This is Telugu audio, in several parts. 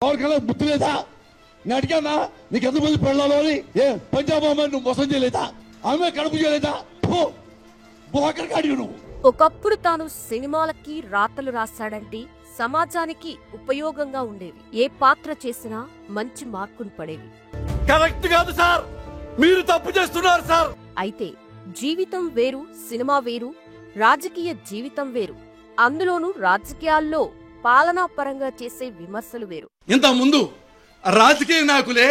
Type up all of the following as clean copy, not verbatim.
ఎవరికైనా బుద్ధి లేదా? నేను అడిగానా నీకు ఎంతమంది పెళ్ళాలో అని? ఏ పంజాబ్ అమ్మాయి నువ్వు మోసం చేయలేదా? ఆమె కడుపు చేయలేదా? అక్కడికి అడిగి నువ్వు. ఒకప్పుడు తాను సినిమాలకి రాతలు రాశాడంటే సమాజానికి ఉపయోగంగా ఉండేవి. ఏ పాత్ర చేసినా మంచి మార్కులు పడేవి. కరెక్ట్ కాదు సార్, మీరు తప్పు చేస్తున్నారు సార్. అయితే జీవితం వేరు, సినిమా వేరు, రాజకీయ జీవితం వేరు. అందులోనూ రాజకీయాల్లో పాలనా పరంగా చేసే విమర్శలు వేరు. ఇంత ముందు రాజకీయ నాయకులే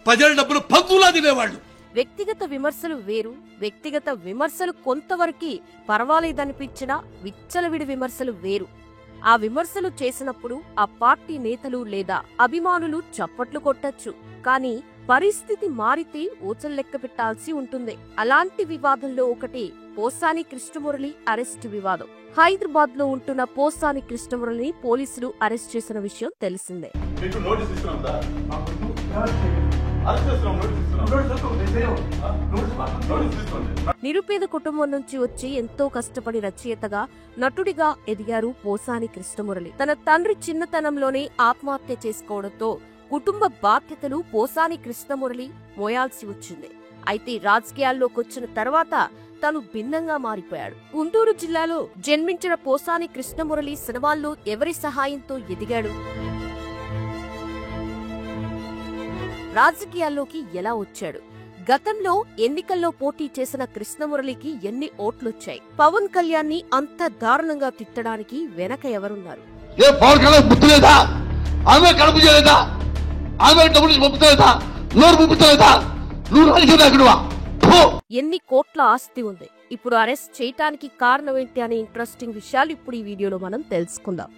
ప్రజల డబ్బులు పక్కులా తినేవాళ్ళు. వ్యక్తిగత విమర్శలు వేరు. వ్యక్తిగత విమర్శలు కొంతవరకు పర్వాలేదనిపించినా విచ్చలవిడి విమర్శలు వేరు. ఆ విమర్శలు చేసినప్పుడు ఆ పార్టీ నేతలు లేదా అభిమానులు చప్పట్లు కొట్టచ్చు. కానీ పరిస్థితి మారితే ఊచలు లెక్క పెట్టాల్సి ఉంటుంది. అలాంటి వివాదంలో ఒకటి పోసాని కృష్ణమురళి అరెస్టు వివాదం. హైదరాబాద్ లో ఉంటున్న పోసాని కృష్ణమురళిని పోలీసులు అరెస్ట్ చేసిన విషయం తెలిసిందే. నిరుపేద కుటుంబం నుంచి వచ్చి ఎంతో కష్టపడి రచయితగా, నటుడిగా ఎదిగారు పోసాని కృష్ణమురళి. తన తండ్రి చిన్నతనంలోనే ఆత్మహత్య చేసుకోవడంతో కుటుంబ బాధ్యతలు పోసాని కృష్ణమురళి మోయాల్సి వచ్చింది. అయితే రాజకీయాల్లోకి వచ్చిన తర్వాత తను భిన్నంగా మారిపోయాడు. గుంటూరు జిల్లాలో జన్మించిన పోసాని కృష్ణమురళి సినిమాల్లో ఎవరి సహాయంతో ఎదిగాడు? రాజకీయాల్లోకి ఎలా వచ్చాడు? గతంలో ఎన్నికల్లో పోటీ చేసిన కృష్ణమురళికి ఎన్ని ఓట్లొచ్చాయి? పవన్ కళ్యాణ్ ని అంత దారుణంగా తిట్టడానికి వెనక ఎవరున్నారు? ఎన్ని కోట్ల ఆస్తి ఉంది? ఇప్పుడు అరెస్ట్ చేయటానికి కారణం ఏంటి అనే ఇంట్రెస్టింగ్ విషయాలు ఇప్పుడు ఈ వీడియోలో మనం తెలుసుకుందాం.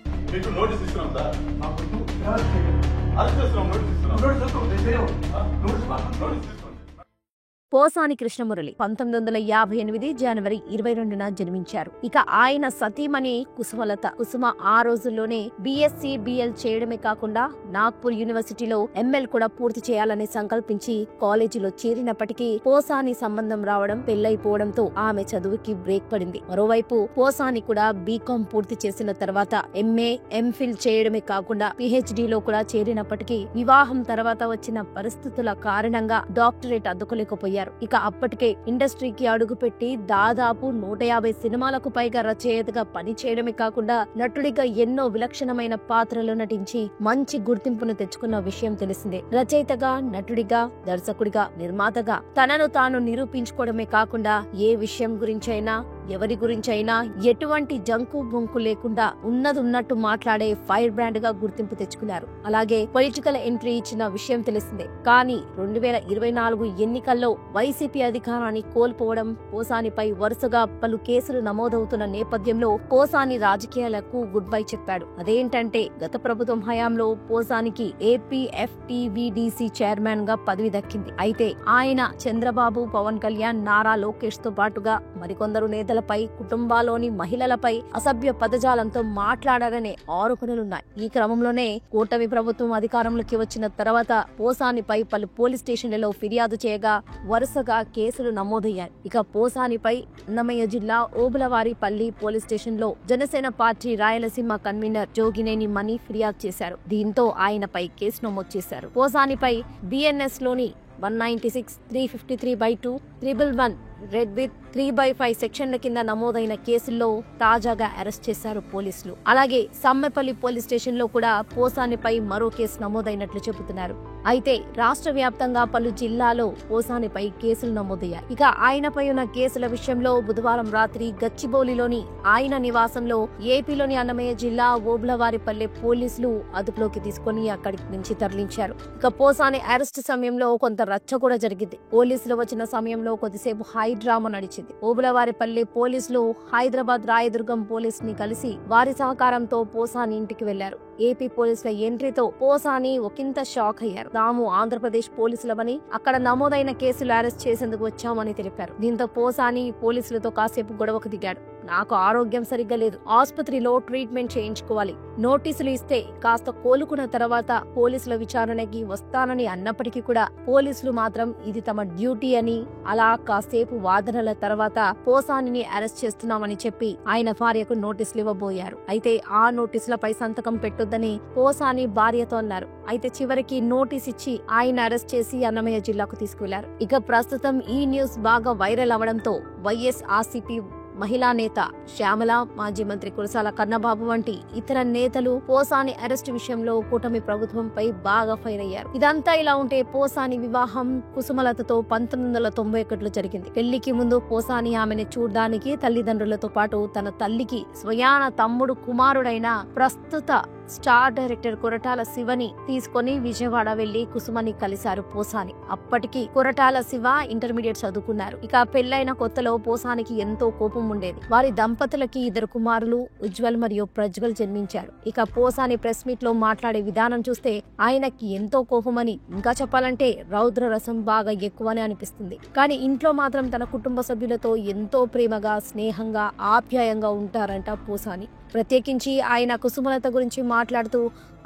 పోసాని కృష్ణమురళి 1958 జనవరి 22న జన్మించారు. ఇక ఆయన సతీమణి కుసుమలత. కుసుమ ఆ రోజుల్లోనే BSc BL చేయడమే కాకుండా నాగ్పూర్ యూనివర్సిటీలో ML కూడా పూర్తి చేయాలని సంకల్పించి కాలేజీలో చేరినప్పటికీ పోసాని సంబంధం రావడం, పెళ్లైపోవడంతో ఆమె చదువుకి బ్రేక్ పడింది. మరోవైపు పోసాని కూడా BCom పూర్తి చేసిన తర్వాత MA MPhil చేయడమే కాకుండా PhD లో కూడా చేరినప్పటికీ వివాహం తర్వాత వచ్చిన పరిస్థితుల కారణంగా డాక్టరేట్ అందుకోలేకపోయారు. ఇక అప్పటికే ఇండస్ట్రీకి అడుగుపెట్టి దాదాపు 150 సినిమాలకు పైగా రచయితగా పనిచేయడమే కాకుండా నటుడిగా ఎన్నో విలక్షణమైన పాత్రలు నటించి మంచి గుర్తింపును తెచ్చుకున్న విషయం తెలిసిందే. రచయితగా, నటుడిగా, దర్శకుడిగా, నిర్మాతగా తనను తాను నిరూపించుకోవడమే కాకుండా ఏ విషయం గురించైనా, ఎవరి గురించైనా ఎటువంటి జంకు బొంకు లేకుండా ఉన్నదున్నట్టు మాట్లాడే ఫైర్ బ్రాండ్ గా గుర్తింపు తెచ్చుకున్నారు. అలాగే పొలిటికల్ ఎంట్రీ ఇచ్చిన విషయం తెలిసిందే. కానీ 2024 ఎన్నికల్లో వైసీపీ అధికారాన్ని కోల్పోవడం, పోసానిపై వరుసగా పలు కేసులు నమోదవుతున్న నేపథ్యంలో పోసాని రాజకీయాలకు గుడ్ బై చెప్పాడు. అదేంటంటే గత ప్రభుత్వం హయాంలో పోసానికి APFTVDC చైర్మన్ గా పదవి దక్కింది. అయితే ఆయన చంద్రబాబు, పవన్ కళ్యాణ్, నారా లోకేష్ తో పాటుగా మరికొందరు నేతలపై, కుటుంబాల్లోని మహిళలపై అసభ్య పదజాలంతో మాట్లాడారనే ఆరోపణలున్నాయి. ఈ క్రమంలోనే కూటమి ప్రభుత్వం అధికారంలోకి వచ్చిన తర్వాత పోసానిపై పలు పోలీస్ స్టేషన్లలో ఫిర్యాదు చేయగా వరుసగా కేసులు నమోదయ్యాయి. ఇక పోసానిపై అన్నమయ్య జిల్లా ఓబులవారిపల్లి పోలీస్ స్టేషన్ లో జనసేన పార్టీ రాయలసీమ కన్వీనర్ జోగినేని మణి ఫిర్యాదు చేశారు. దీంతో ఆయనపై కేసు నమోదు చేశారు. పోసానిపై BNS లోని 196, 353/2, 111 రెడ్ విత్ 3/5 సెక్షన్ల కింద నమోదైన కేసుల్లో తాజాగా అరెస్ట్ చేశారు పోలీసులు. అలాగే సమ్మెపల్లి పోలీస్ స్టేషన్ లో కూడా పోసానిపై మరో కేసు నమోదైనట్లు చెబుతున్నారు. అయితే రాష్ట్ర వ్యాప్తంగా పలు జిల్లాలో పోసానిపై కేసులు నమోదయ్యాయి. ఇక ఆయనపై ఉన్న కేసుల విషయంలో బుధవారం రాత్రి గచ్చిబౌలిలోని ఆయన నివాసంలో ఏపీలోని అన్నమయ్య జిల్లా ఓబులవారిపల్లె పోలీసులు అదుపులోకి తీసుకుని అక్కడి నుంచి తరలించారు. ఇక పోసాని అరెస్ట్ సమయంలో కొంత రచ్చ కూడా జరిగింది. పోలీసులు వచ్చిన సమయంలో కొద్దిసేపు హై డ్రామా నడిచింది. ఓబులవారిపల్లి పోలీసులు హైదరాబాద్ రాయదుర్గం పోలీస్ ని కలిసి వారి సహకారంతో పోసాని ఇంటికి వెళ్లారు. ఏపీ పోలీసుల ఎంట్రీతో పోసాని ఒకంత షాక్ అయ్యారు. తాము ఆంధ్రప్రదేశ్ పోలీసులమని, అక్కడ నమోదైన కేసులు అరెస్ట్ చేసేందుకు వచ్చామని తెలిపారు. దీంతో పోసాని పోలీసులతో కాసేపు గొడవకు దిగాడు. నాకు ఆరోగ్యం సరిగ్గా లేదు, ఆసుపత్రిలో ట్రీట్మెంట్ చేయించుకోవాలి, నోటీసులు ఇస్తే కాస్త కోలుకున్న తర్వాత పోలీసుల విచారణకి వస్తానని అన్నప్పటికీ కూడా పోలీసులు మాత్రం ఇది తమ డ్యూటీ అని అలా కాసేపు వాదనల తర్వాత పోసానిని అరెస్ట్ చేస్తున్నామని చెప్పి ఆయన భార్యకు నోటీసులు ఇవ్వబోయారు. అయితే ఆ నోటీసులపై సంతకం పెట్టొద్దని పోసాని భార్యతో అన్నారు. అయితే చివరికి నోటీస్ ఇచ్చి ఆయన అరెస్ట్ చేసి అన్నమయ్య జిల్లాకు తీసుకువెళ్లారు. ఇక ప్రస్తుతం ఈ న్యూస్ బాగా వైరల్ అవడంతో వైఎస్ఆర్సీపీ మహిళా నేత శ్యామల, మాజీ మంత్రి కురసాల కన్నబాబు వంటి ఇతర నేతలు పోసాని అరెస్టు విషయంలో కూటమి ప్రభుత్వంపై బాగా ఫైర్ అయ్యారు. ఇదంతా ఇలా ఉంటే పోసాని వివాహం కుసుమలతతో 1991లో జరిగింది. పెళ్లికి ముందు పోసాని ఆమెను చూడ్డానికి తల్లిదండ్రులతో పాటు తన తల్లికి స్వయాన తమ్ముడు కుమారుడైన ప్రస్తుత స్టార్ డైరెక్టర్ కొరటాల శివని తీసుకొని విజయవాడ వెళ్లి కుసుమని కలిశారు పోసాని. అప్పటికి కొరటాల శివ ఇంటర్మీడియట్ చదువుకున్నారు. ఇక పెళ్లైన కొత్తలో పోసానికి ఎంతో కోపం ఉండేది. వారి దంపతులకి 2 కుమారులు ఉజ్వల్ మరియు ప్రజ్వల్ జన్మించారు. ఇక పోసాని ప్రెస్ మీట్ లో మాట్లాడే విధానం చూస్తే ఆయనకి ఎంతో కోపమని, ఇంకా చెప్పాలంటే రౌద్ర రసం బాగా ఎక్కువని అనిపిస్తుంది. కానీ ఇంట్లో మాత్రం తన కుటుంబ సభ్యులతో ఎంతో ప్రేమగా, స్నేహంగా, ఆప్యాయంగా ఉంటారంట పోసాని. ప్రత్యేకించి ఆయన కుసుమలత గురించి మాట్లాడుతూ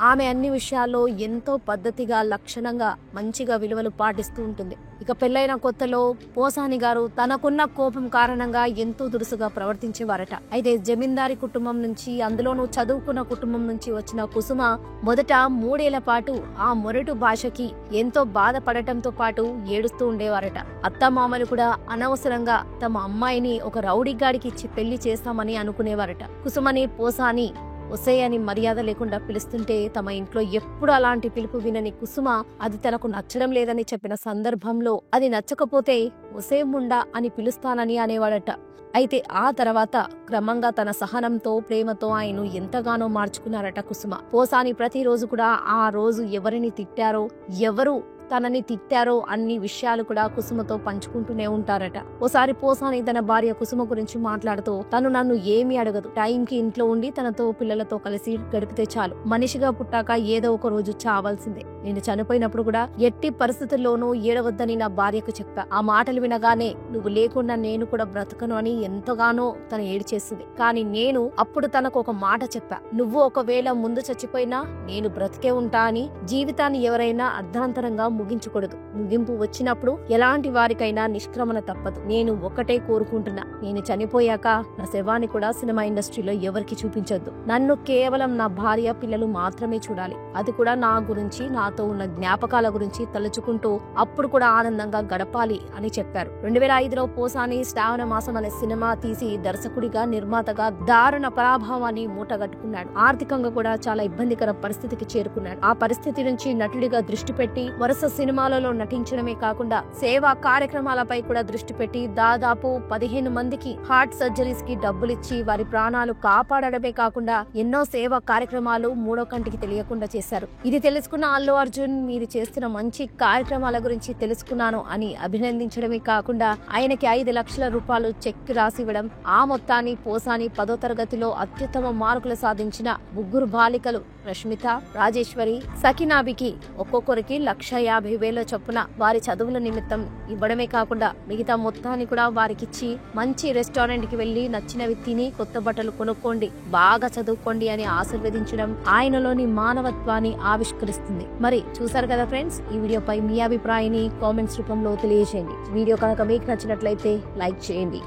ఆమె అన్ని విషయాల్లో ఎంతో పద్ధతిగా, లక్షణంగా, మంచిగా విలువలు పాటిస్తూ ఉంటుంది. ఇక పెళ్లైన కొత్తలో పోసాని గారు తనకున్న కోపం కారణంగా ఎంతో దురుసుగా ప్రవర్తించేవారట. అయితే జమీందారీ కుటుంబం నుంచి, అందులోనూ చదువుకున్న కుటుంబం నుంచి వచ్చిన కుసుమ మొదట 3 ఏళ్ల పాటు ఆ మొరటు భాషకి ఎంతో బాధపడటంతో పాటు ఏడుస్తూ ఉండేవారట. అత్తమామలు కూడా అనవసరంగా తమ అమ్మాయిని ఒక రౌడీగాడికి ఇచ్చి పెళ్లి చేస్తామని అనుకునేవారట. కుసుమని పోసాని ఒసే అని మర్యాద లేకుండా పిలుస్తుంటే తమ ఇంట్లో ఎప్పుడు అలాంటి పిలుపు వినని కుసుమ అది తనకు నచ్చడం లేదని చెప్పిన సందర్భంలో అది నచ్చకపోతే ఒసే ముండా అని పిలుస్తానని అనేవాడట. అయితే ఆ తర్వాత క్రమంగా తన సహనంతో, ప్రేమతో ఆయన ఎంతగానో మార్చుకున్నారట కుసుమ. పోసాని ప్రతిరోజు కూడా ఆ రోజు ఎవరిని తిట్టారో, ఎవరు తనని తిట్టారో అన్ని విషయాలు కూడా కుసుమతో పంచుకుంటూనే ఉంటారట. ఓసారి పోసాని తన భార్య కుసుమ గురించి మాట్లాడుతూ, తను నన్ను ఏమీ అడగదు, టైంకి ఇంట్లో ఉండి తనతో పిల్లలతో కలిసి గడిపితే చాలు, మనిషిగా పుట్టాక ఏదో ఒక రోజు చావాల్సిందే, నేను చనిపోయినప్పుడు కూడా ఎట్టి పరిస్థితుల్లోనూ ఏడవద్దని నా భార్యకు చెప్పా. ఆ మాటలు వినగానే నువ్వు లేకుండా నేను కూడా బ్రతకను అని ఎంతగానో తను ఏడ్చేసింది. కానీ నేను అప్పుడు తనకు ఒక మాట చెప్పా, నువ్వు ఒకవేళ ముందు చచ్చిపోయినా నేను బ్రతికే ఉంటా అని. జీవితాన్ని ఎవరైనా అర్ధాంతరంగా ముగించకూడదు. ముగింపు వచ్చినప్పుడు ఎలాంటి వారికైనా నిష్క్రమణ తప్పదు. నేను ఒకటే కోరుకుంటున్నా, నేను చనిపోయాక నా శవాన్ని కూడా సినిమా ఇండస్ట్రీలో ఎవరికి చూపించొద్దు. నన్ను కేవలం నా భార్య, పిల్లలు మాత్రమే చూడాలి. అది కూడా నా గురించి, నాతో ఉన్న జ్ఞాపకాల గురించి తలుచుకుంటూ అప్పుడు కూడా ఆనందంగా గడపాలి అని చెప్పారు. 2005లో పోసాని శ్రావణ మాసం అనే సినిమా తీసి దర్శకుడిగా, నిర్మాతగా దారుణ పరాభవాన్ని మూటగట్టుకున్నాడు. ఆర్థికంగా కూడా చాలా ఇబ్బందికర పరిస్థితికి చేరుకున్నాడు. ఆ పరిస్థితి నుంచి నటుడిగా దృష్టి పెట్టి వరుస సినిమాలలో నటించడమే కాకుండా సేవా కార్యక్రమాలపై కూడా దృష్టి పెట్టి దాదాపు 15 మందికి హార్ట్ సర్జరీస్ కి డబ్బులిచ్చి వారి ప్రాణాలు కాపాడడమే కాకుండా ఎన్నో సేవా కార్యక్రమాలు మూడో కంటికి తెలియకుండా చేశారు. ఇది తెలుసుకున్న అల్లు అర్జున్, మీరు చేస్తున్న మంచి కార్యక్రమాల గురించి తెలుసుకున్నాను అని అభినందించడమే కాకుండా ఆయనకి 5 లక్షల రూపాయలు చెక్ రాసివ్వడం. ఆ మొత్తాన్ని పోసాని 10వ తరగతిలో అత్యుత్తమ మార్కులు సాధించిన 3 బాలికలు రష్మిత, రాజేశ్వరి, సకినాబికి ఒక్కొక్కరికి 1,50,000 చొప్పున వారి చదువుల నిమిత్తం ఇవ్వడమే కాకుండా మిగతా మొత్తాన్ని కూడా వారికిచ్చి మంచి రెస్టారెంట్ కి వెళ్లి నచ్చినవి తిని కొత్త బట్టలు కొనుక్కోండి, బాగా చదువుకోండి అని ఆశీర్వదించడం ఆయనలోని మానవత్వాన్ని ఆవిష్కరిస్తుంది. మరి చూసారు కదా ఫ్రెండ్స్, ఈ వీడియోపై మీ అభిప్రాయాన్ని కామెంట్స్ రూపంలో తెలియజేయండి. వీడియో కనుక మీకు నచ్చినట్లయితే లైక్ చేయండి.